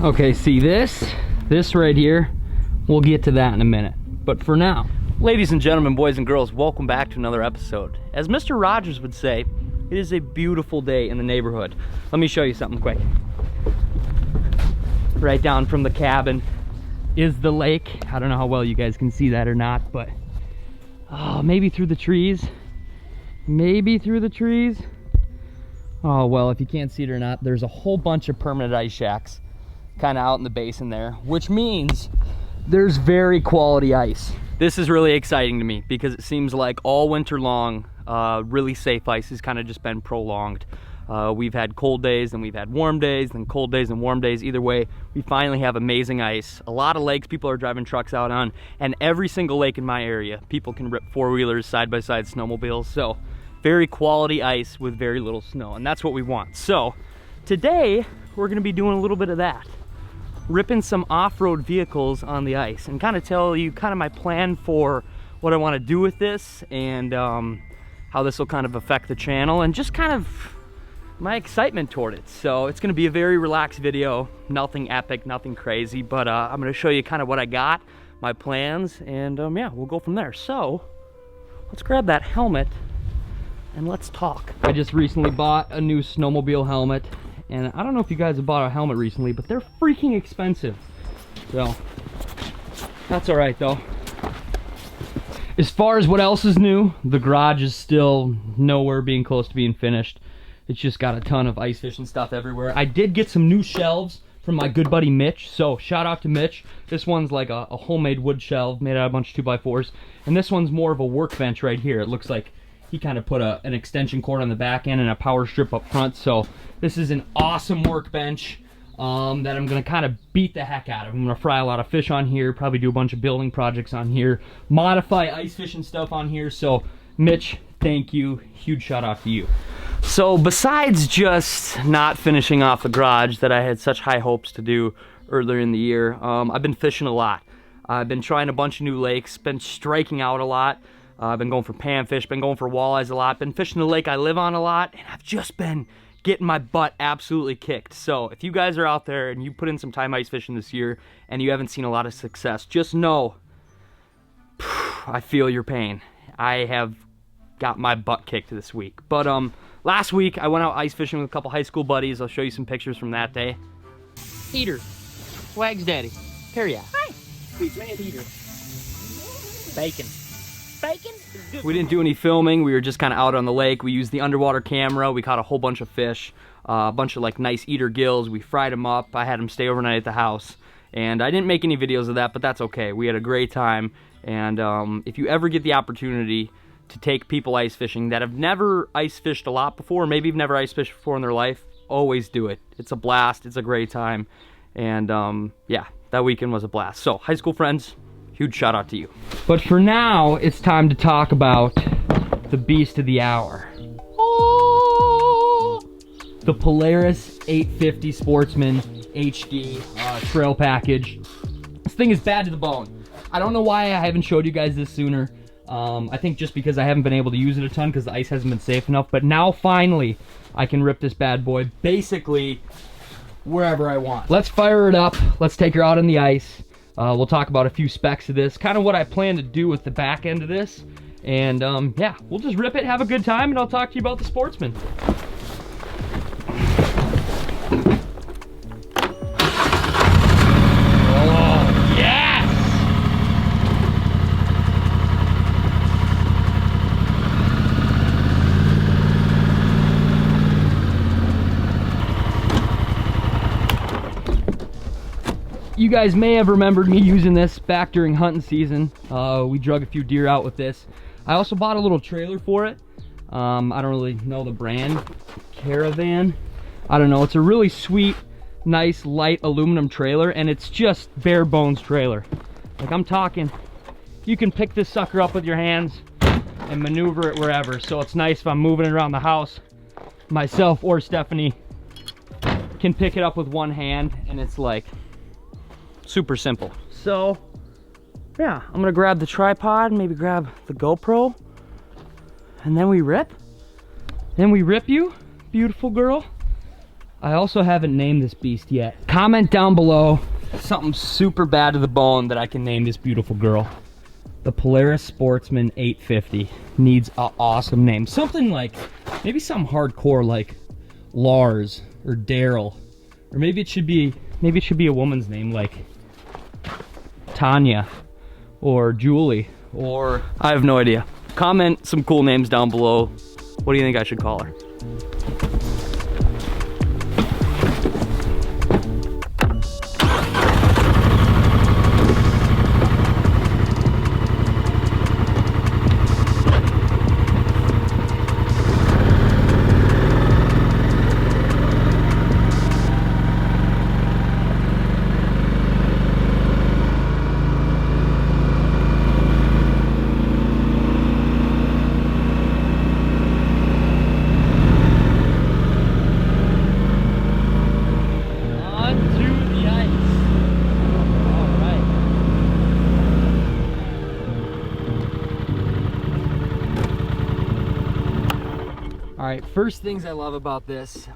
Okay, see this right here, we'll get to that in a minute. But for now, ladies and gentlemen, boys and girls, welcome back to another episode. As Mr. Rogers would say, it is a beautiful day in the neighborhood. Let me show you something quick. Right down from the cabin is the lake. I don't know how well you guys can see that or not, but maybe through the trees. Maybe through the trees. Oh, well, if you can't see it or not, there's a whole bunch of permanent ice shacks kind of out in the basin there, which means there's very quality ice. This is really exciting to me because it seems like all winter long, really safe ice has kind of just been prolonged. We've had cold days, and we've had warm days, then cold days and warm days. Either way, we finally have amazing ice. A lot of lakes people are driving trucks out on, and every single lake in my area, people can rip four-wheelers, side-by-side snowmobiles. So very quality ice with very little snow, and that's what we want. So today, we're gonna be doing a little bit of that. Ripping some off-road vehicles on the ice and kind of tell you kind of my plan for what I want to do with this and how this will kind of affect the channel and just kind of my excitement toward it. So it's going to be a very relaxed video, nothing epic, nothing crazy, but I'm going to show you kind of what I got, my plans, and yeah, we'll go from there. So let's grab that helmet and let's talk. I just recently bought a new snowmobile helmet. And I don't know if you guys have bought a helmet recently, but they're freaking expensive. So, that's all right though. As far as what else is new, the garage is still nowhere being close to being finished. It's just got a ton of ice fishing stuff everywhere. I did get some new shelves from my good buddy Mitch, so shout out to Mitch. This one's like a homemade wood shelf made out of a bunch of 2x4s. And this one's more of a workbench right here. It looks like he kind of put an extension cord on the back end and a power strip up front. So this is an awesome workbench that I'm going to kind of beat the heck out of. I'm going to fry a lot of fish on here, probably do a bunch of building projects on here, modify ice fishing stuff on here. So Mitch, thank you. Huge shout out to you. So besides just not finishing off the garage that I had such high hopes to do earlier in the year, I've been fishing a lot. I've been trying a bunch of new lakes, been striking out a lot. I've been going for panfish, been going for walleyes a lot, been fishing the lake I live on a lot, and I've just been getting my butt absolutely kicked. So if you guys are out there and you put in some time ice fishing this year and you haven't seen a lot of success, just know, I feel your pain. I have got my butt kicked this week. But last week I went out ice fishing with a couple high school buddies. I'll show you some pictures from that day. Peter, Wags Daddy, Perry. Hi. Sweet man, Peter. Bacon. We didn't do any filming. We were just kind of out on the lake. We used the underwater camera. We caught a whole bunch of fish, a bunch of like nice eater gills. We fried them up. I had them stay overnight at the house, and I didn't make any videos of that, but that's okay. We had a great time, and if you ever get the opportunity to take people ice fishing that have never ice fished a lot before, maybe have never ice fished before in their life, always do it. It's a blast. It's a great time, and yeah, that weekend was a blast. So high school friends, huge shout out to you. But for now, it's time to talk about the beast of the hour. Oh! The Polaris 850 Sportsman HD trail package. This thing is bad to the bone. I don't know why I haven't showed you guys this sooner. I think just because I haven't been able to use it a ton because the ice hasn't been safe enough. But now finally, I can rip this bad boy basically wherever I want. Let's fire it up. Let's take her out on the ice. We'll talk about a few specs of this, kind of what I plan to do with the back end of this, and yeah, we'll just rip it, have a good time, and I'll talk to you about the Sportsman. Oh, yes! You guys may have remembered me using this back during hunting season. We drug a few deer out with this. I also bought a little trailer for it. I don't really know the brand. Caravan. I don't know. It's a really sweet, nice, light aluminum trailer, and it's just bare bones trailer. Like I'm talking, you can pick this sucker up with your hands and maneuver it wherever. So it's nice if I'm moving it around the house. Myself or Stephanie can pick it up with one hand, and it's like super simple. So yeah, I'm gonna grab the tripod, maybe grab the GoPro, and then we rip. Then we rip you, beautiful girl. I also haven't named this beast yet. Comment down below something super bad to the bone that I can name this beautiful girl. The Polaris Sportsman 850 needs an awesome name. Something like, maybe something hardcore like Lars or Daryl. Or maybe it should be a woman's name like Tanya or Julie, or I have no idea. Comment some cool names down below. What do you think I should call her? Alright, first things I love about this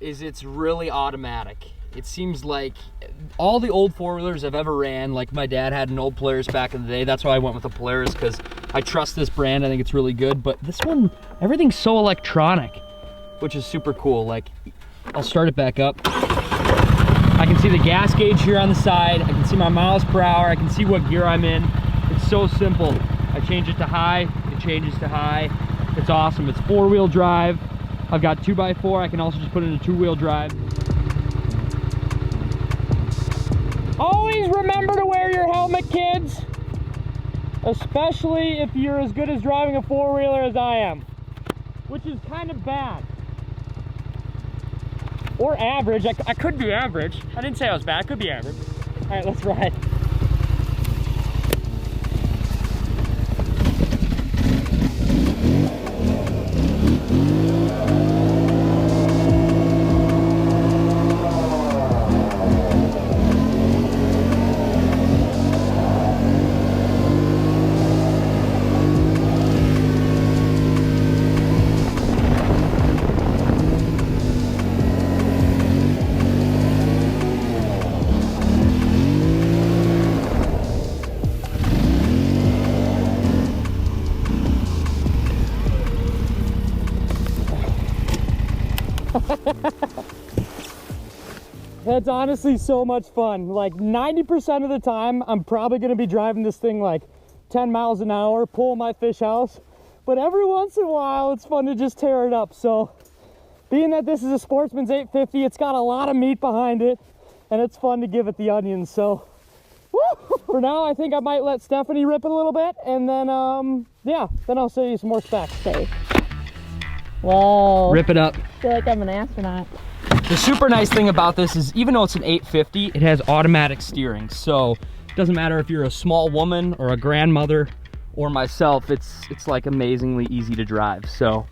is it's really automatic. It seems like all the old four-wheelers I've ever ran, like my dad had an old Polaris back in the day. That's why I went with the Polaris, because I trust this brand. I think it's really good. But this one, everything's so electronic, which is super cool. Like, I'll start it back up. I can see the gas gauge here on the side. I can see my miles per hour. I can see what gear I'm in. It's so simple. I change it to high, it changes to high. It's awesome. It's four-wheel drive. I've got 2x4. I can also just put it in a two-wheel drive. Always remember to wear your helmet, kids. Especially if you're as good as driving a four-wheeler as I am. Which is kind of bad. Or average. I could be average. I didn't say I was bad. I could be average. All right, let's ride. That's honestly so much fun. Like 90% of the time, I'm probably gonna be driving this thing like 10 miles an hour, pulling my fish house. But every once in a while, it's fun to just tear it up. So being that this is a Sportsman's 850, it's got a lot of meat behind it, and it's fun to give it the onions. So woo! For now, I think I might let Stephanie rip it a little bit, and then yeah, then I'll show you some more specs. Okay. Whoa. Rip it up. I feel like I'm an astronaut. The super nice thing about this is, even though it's an 850, it has automatic steering. So it doesn't matter if you're a small woman or a grandmother or myself, it's like amazingly easy to drive. So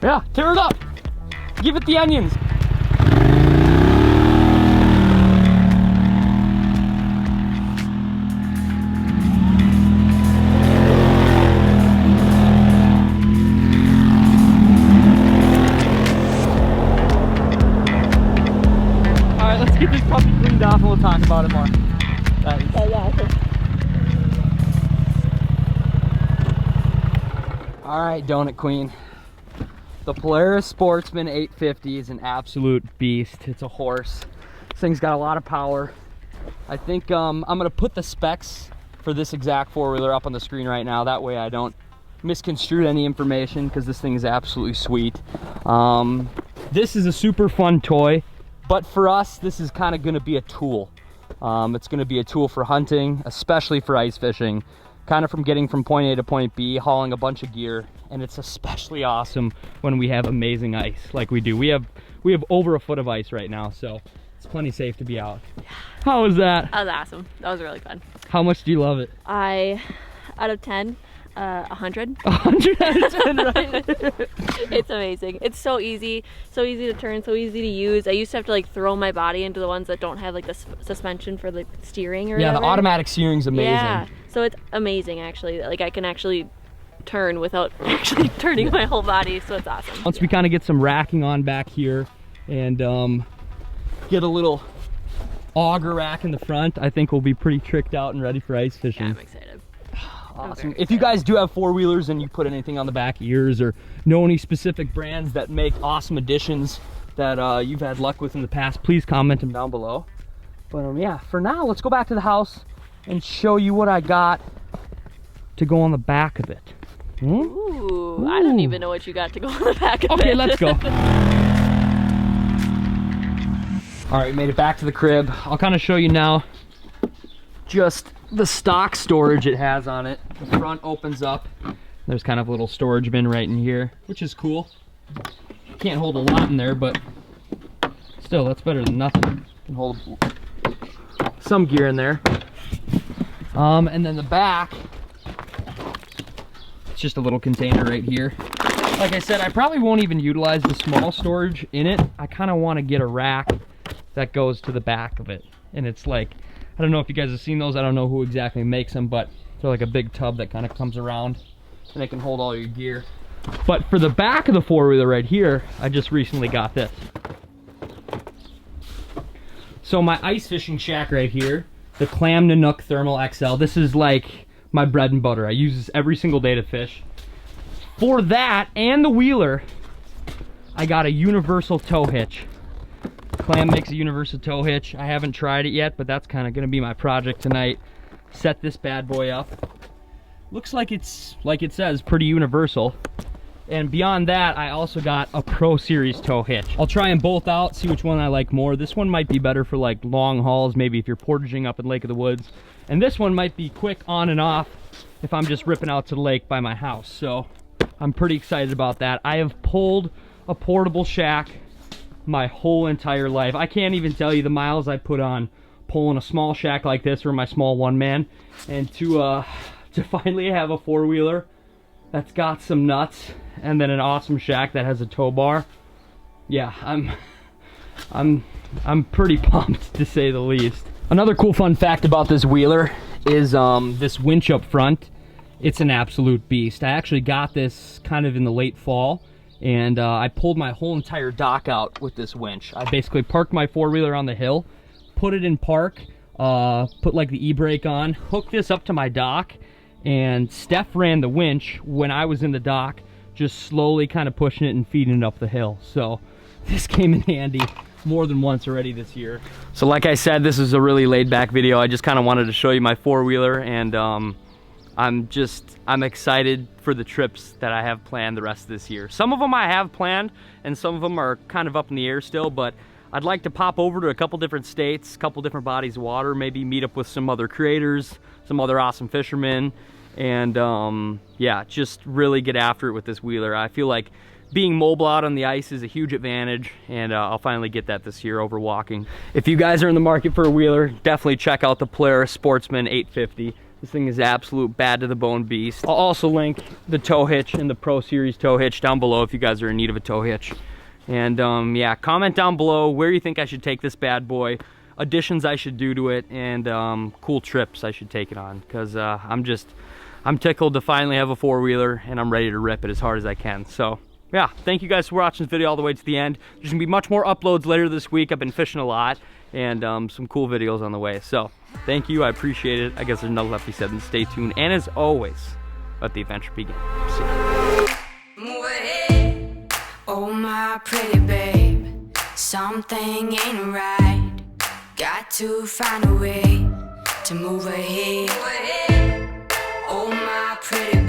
yeah, tear it up. Give it the onions. Get this puppy cleaned off and we'll talk about it more. All right, Donut Queen. The Polaris Sportsman 850 is an absolute beast. It's a horse. This thing's got a lot of power. I think I'm gonna put the specs for this exact four-wheeler up on the screen right now. That way I don't misconstrue any information, because this thing is absolutely sweet. This is a super fun toy. But for us, this is kind of going to be a tool. It's going to be a tool for hunting, especially for ice fishing, kind of from getting from point A to point B, hauling a bunch of gear. And it's especially awesome when we have amazing ice like we do. We have over a foot of ice right now, so it's plenty safe to be out. How was that? That was awesome. That was really fun. How much do you love it? Out of 10, 100. 100 out of 10, right? It's amazing. It's so easy to turn, so easy to use. I used to have to like throw my body into the ones that don't have like the suspension for the steering or whatever. The automatic steering's amazing. Yeah, so it's amazing actually. Like I can actually turn without actually turning my whole body, so it's awesome. Once we kind of get some racking on back here, and get a little auger rack in the front. I think we'll be pretty tricked out and ready for ice fishing. Yeah, I'm excited. Awesome. If you guys do have four-wheelers and you put anything on the back of yours, or know any specific brands that make awesome additions that you've had luck with in the past, please comment them down below. But yeah, for now, let's go back to the house and show you what I got to go on the back of it. Ooh, I don't even know what you got to go on the back of it. Okay, let's go. All right, we made it back to the crib. I'll kind of show you now just the stock storage it has on it. The front opens up. There's kind of a little storage bin right in here, which is cool. Can't hold a lot in there, but still, that's better than nothing. Can hold some gear in there. And then the back, it's just a little container right here. Like I said, I probably won't even utilize the small storage in it. I kind of want to get a rack that goes to the back of it. And it's like, I don't know if you guys have seen those. I don't know who exactly makes them, but they're like a big tub that kind of comes around and it can hold all your gear. But for the back of the four-wheeler right here, I just recently got this. So my ice fishing shack right here, the Clam Nanook Thermal XL, this is like my bread and butter. I use this every single day to fish. For that and the wheeler, I got a universal tow hitch. Clam makes a universal tow hitch. I haven't tried it yet, but that's kind of going to be my project tonight. Set this bad boy up. Looks like it's, like it says, pretty universal. And beyond that, I also got a Pro Series Tow Hitch. I'll try them both out, see which one I like more. This one might be better for like long hauls, maybe if you're portaging up in Lake of the Woods. And this one might be quick on and off if I'm just ripping out to the lake by my house. So I'm pretty excited about that. I have pulled a portable shack my whole entire life. I can't even tell you the miles I put on pulling a small shack like this or my small one-man. And to finally have a four-wheeler that's got some nuts and then an awesome shack that has a tow bar. Yeah, I'm pretty pumped, to say the least. Another cool fun fact about this wheeler is this winch up front. It's an absolute beast. I actually got this kind of in the late fall, and I pulled my whole entire dock out with this winch. I basically parked my four-wheeler on the hill, put it in park, put like the e-brake on, hooked this up to my dock, and Steph ran the winch when I was in the dock, just slowly kind of pushing it and feeding it up the hill. So this came in handy more than once already this year. So like I said, this is a really laid back video. I just kind of wanted to show you my four-wheeler, and I'm excited for the trips that I have planned the rest of this year. Some of them I have planned and some of them are kind of up in the air still, but I'd like to pop over to a couple different states, a couple different bodies of water, maybe meet up with some other creators, some other awesome fishermen, and yeah, just really get after it with this wheeler. I feel like being mobile out on the ice is a huge advantage, and I'll finally get that this year over walking. If you guys are in the market for a wheeler, definitely check out the Polaris Sportsman 850. This thing is absolute bad to the bone beast. I'll also link the tow hitch and the Pro Series Tow Hitch down below if you guys are in need of a tow hitch. And yeah, comment down below where you think I should take this bad boy, additions I should do to it, and cool trips I should take it on, because I'm tickled to finally have a four-wheeler, and I'm ready to rip it as hard as I can. So yeah, thank you guys for watching this video all the way to the end. There's gonna be much more uploads later this week. I've been fishing a lot, and some cool videos on the way. So thank you, I appreciate it. I guess there's nothing left to be said than stay tuned, and as always, let the adventure begin. See ya. Move ahead, oh my pretty babe, something ain't right. Got to find a way to move ahead. Oh my pretty babe.